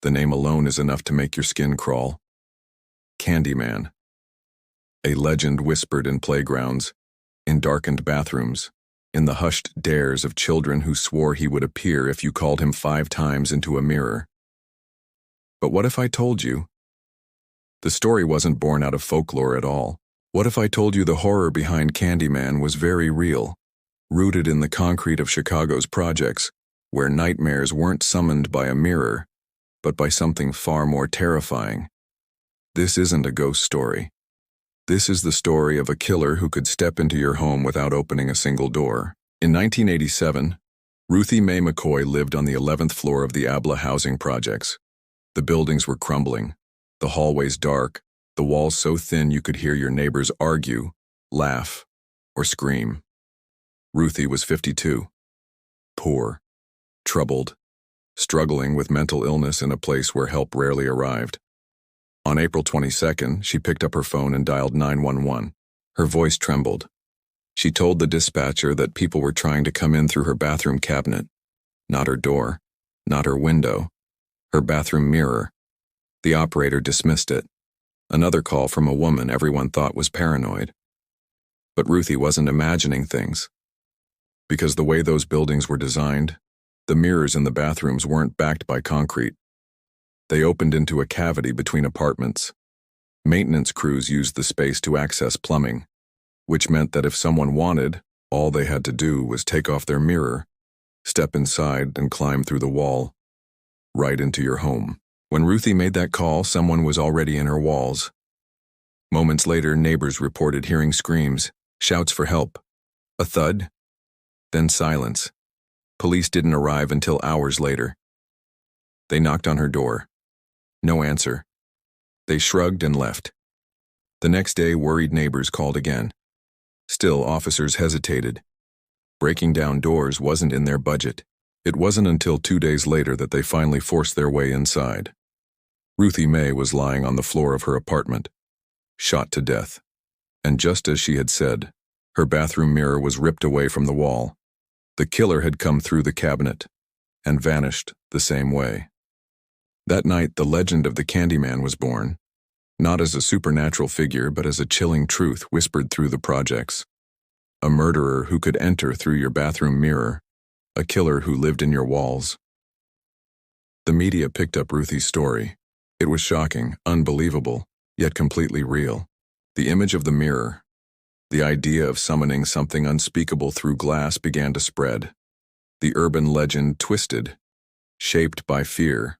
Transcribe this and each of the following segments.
The name alone is enough to make your skin crawl. Candyman. A legend whispered in playgrounds, in darkened bathrooms, in the hushed dares of children who swore he would appear if you called him 5 times into a mirror. But what if I told you? The story wasn't born out of folklore at all. What if I told you the horror behind Candyman was very real, rooted in the concrete of Chicago's projects, where nightmares weren't summoned by a mirror, but by something far more terrifying? This isn't a ghost story. This is the story of a killer who could step into your home without opening a single door. In 1987, Ruthie Mae McCoy lived on the 11th floor of the Abla housing projects. The buildings were crumbling, the hallways dark, the walls so thin you could hear your neighbors argue, laugh, or scream. Ruthie was 52. Poor, troubled, struggling with mental illness in a place where help rarely arrived. On April 22nd, she picked up her phone and dialed 911. Her voice trembled. She told the dispatcher that people were trying to come in through her bathroom cabinet. Not her door, not her window, her bathroom mirror. The operator dismissed it. Another call from a woman everyone thought was paranoid. But Ruthie wasn't imagining things. Because the way those buildings were designed, the mirrors in the bathrooms weren't backed by concrete. They opened into a cavity between apartments. Maintenance crews used the space to access plumbing, which meant that if someone wanted, all they had to do was take off their mirror, step inside, and climb through the wall, right into your home. When Ruthie made that call, someone was already in her walls. Moments later, neighbors reported hearing screams, shouts for help, a thud, then silence. Police didn't arrive until hours later. They knocked on her door. No answer. They shrugged and left. The next day, worried neighbors called again. Still, officers hesitated. Breaking down doors wasn't in their budget. It wasn't until 2 days later that they finally forced their way inside. Ruthie Mae was lying on the floor of her apartment, shot to death. And just as she had said, her bathroom mirror was ripped away from the wall. The killer had come through the cabinet and vanished the same way. That night, the legend of the Candyman was born, not as a supernatural figure, but as a chilling truth whispered through the projects. A murderer who could enter through your bathroom mirror, a killer who lived in your walls. The media picked up Ruthie's story. It was shocking, unbelievable, yet completely real. The image of the mirror, the idea of summoning something unspeakable through glass began to spread. The urban legend twisted, shaped by fear,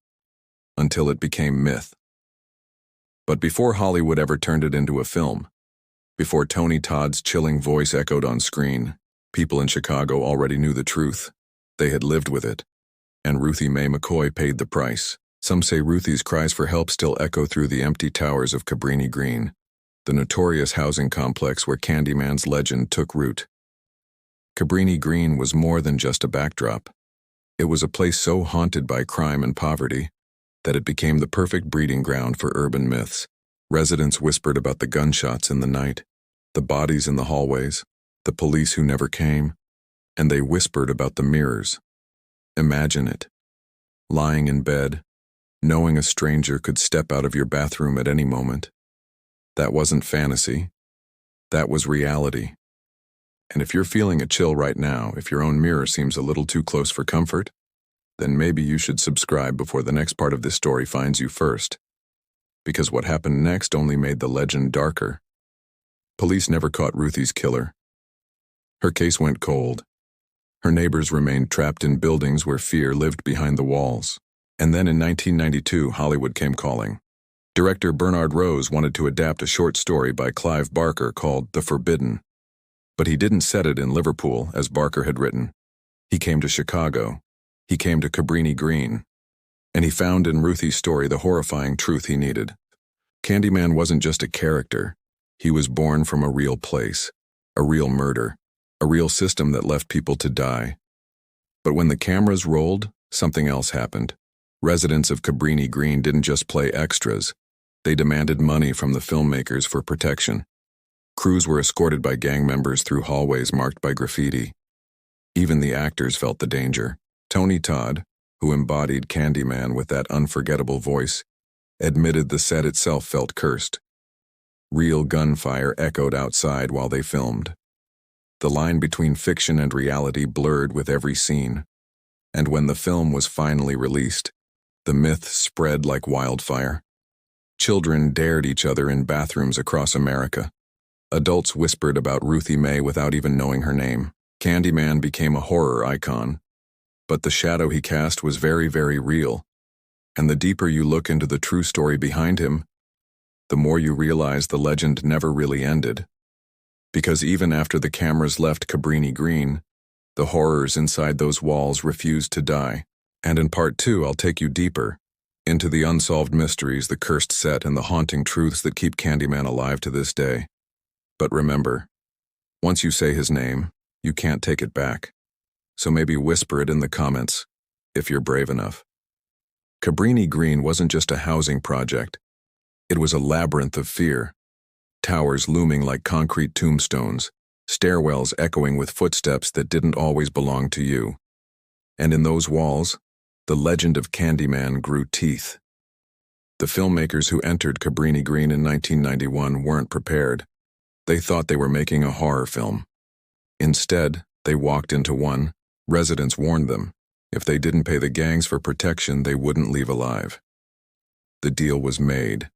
until it became myth. But before Hollywood ever turned it into a film, before Tony Todd's chilling voice echoed on screen, people in Chicago already knew the truth. They had lived with it, and Ruthie Mae McCoy paid the price. Some say Ruthie's cries for help still echo through the empty towers of Cabrini Green, the notorious housing complex where Candyman's legend took root. Cabrini Green was more than just a backdrop. It was a place so haunted by crime and poverty that it became the perfect breeding ground for urban myths. Residents whispered about the gunshots in the night, the bodies in the hallways, the police who never came, and they whispered about the mirrors. Imagine it. Lying in bed, knowing a stranger could step out of your bathroom at any moment. That wasn't fantasy. That was reality. And if you're feeling a chill right now, if your own mirror seems a little too close for comfort, then maybe you should subscribe before the next part of this story finds you first. Because what happened next only made the legend darker. Police never caught Ruthie's killer. Her case went cold. Her neighbors remained trapped in buildings where fear lived behind the walls. And then in 1992, Hollywood came calling. Director Bernard Rose wanted to adapt a short story by Clive Barker called The Forbidden. But he didn't set it in Liverpool, as Barker had written. He came to Chicago. He came to Cabrini Green. And he found in Ruthie's story the horrifying truth he needed. Candyman wasn't just a character. He was born from a real place, a real murder, a real system that left people to die. But when the cameras rolled, something else happened. Residents of Cabrini Green didn't just play extras. They demanded money from the filmmakers for protection. Crews were escorted by gang members through hallways marked by graffiti. Even the actors felt the danger. Tony Todd, who embodied Candyman with that unforgettable voice, admitted the set itself felt cursed. Real gunfire echoed outside while they filmed. The line between fiction and reality blurred with every scene. And when the film was finally released, the myth spread like wildfire. Children dared each other in bathrooms across America. Adults whispered about Ruthie Mae without even knowing her name. Candyman became a horror icon. But the shadow he cast was very, very real. And the deeper you look into the true story behind him, the more you realize the legend never really ended. Because even after the cameras left Cabrini Green, the horrors inside those walls refused to die. And in part 2, I'll take you deeper, into the unsolved mysteries, the cursed set, and the haunting truths that keep Candyman alive to this day. But remember, once you say his name, you can't take it back. So maybe whisper it in the comments, if you're brave enough. Cabrini Green wasn't just a housing project. It was a labyrinth of fear. Towers looming like concrete tombstones, stairwells echoing with footsteps that didn't always belong to you. And in those walls, the legend of Candyman grew teeth. The filmmakers who entered Cabrini Green in 1991 weren't prepared. They thought they were making a horror film. Instead, they walked into one. Residents warned them. If they didn't pay the gangs for protection, they wouldn't leave alive. The deal was made.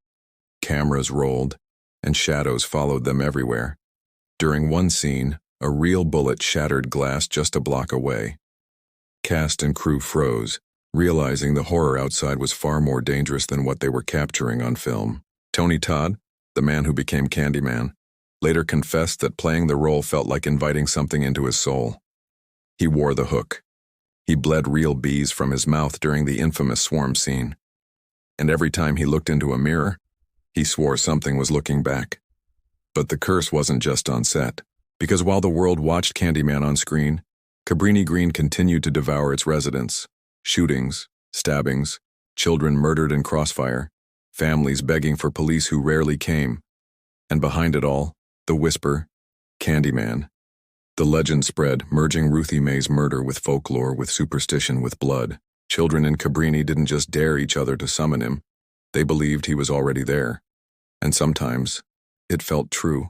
Cameras rolled, and shadows followed them everywhere. During one scene, a real bullet shattered glass just a block away. Cast and crew froze, realizing the horror outside was far more dangerous than what they were capturing on film. Tony Todd, the man who became Candyman, later confessed that playing the role felt like inviting something into his soul. He wore the hook. He bled real bees from his mouth during the infamous swarm scene. And every time he looked into a mirror, he swore something was looking back. But the curse wasn't just on set, because while the world watched Candyman on screen, Cabrini Green continued to devour its residents. Shootings, stabbings, children murdered in crossfire, families begging for police who rarely came. And behind it all, the whisper, Candyman. The legend spread, merging Ruthie Mae's murder with folklore, with superstition, with blood. Children in Cabrini didn't just dare each other to summon him. They believed he was already there. And sometimes, it felt true.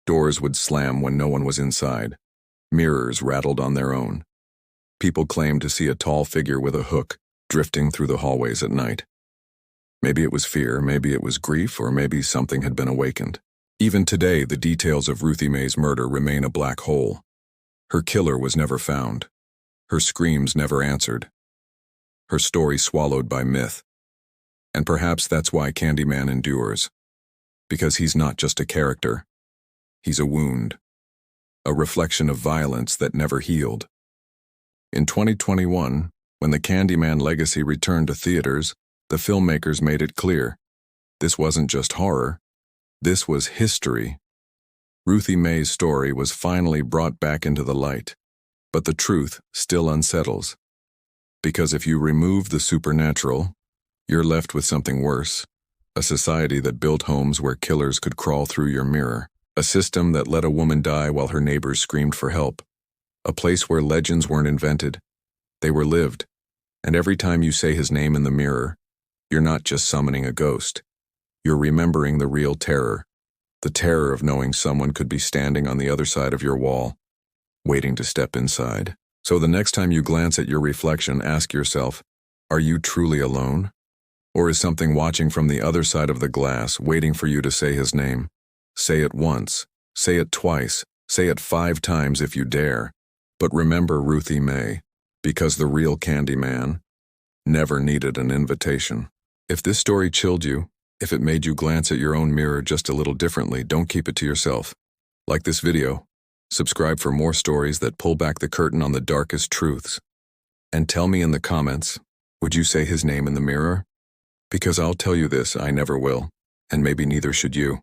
Doors would slam when no one was inside. Mirrors rattled on their own. People claimed to see a tall figure with a hook drifting through the hallways at night. Maybe it was fear, maybe it was grief, or maybe something had been awakened. Even today, the details of Ruthie Mae's murder remain a black hole. Her killer was never found. Her screams never answered. Her story swallowed by myth. And perhaps that's why Candyman endures. Because he's not just a character. He's a wound. A reflection of violence that never healed. In 2021, when the Candyman legacy returned to theaters, the filmmakers made it clear. This wasn't just horror. This was history. Ruthie Mae's story was finally brought back into the light. But the truth still unsettles. Because if you remove the supernatural, you're left with something worse. A society that built homes where killers could crawl through your mirror. A system that let a woman die while her neighbors screamed for help. A place where legends weren't invented. They were lived. And every time you say his name in the mirror, you're not just summoning a ghost. You're remembering the real terror. The terror of knowing someone could be standing on the other side of your wall, waiting to step inside. So the next time you glance at your reflection, ask yourself, are you truly alone? Or is something watching from the other side of the glass, waiting for you to say his name? Say it once, say it twice, say it 5 times if you dare. But remember Ruthie Mae, because the real Candyman never needed an invitation. If this story chilled you, if it made you glance at your own mirror just a little differently, don't keep it to yourself. Like this video, subscribe for more stories that pull back the curtain on the darkest truths. And tell me in the comments, would you say his name in the mirror? Because I'll tell you this, I never will, and maybe neither should you.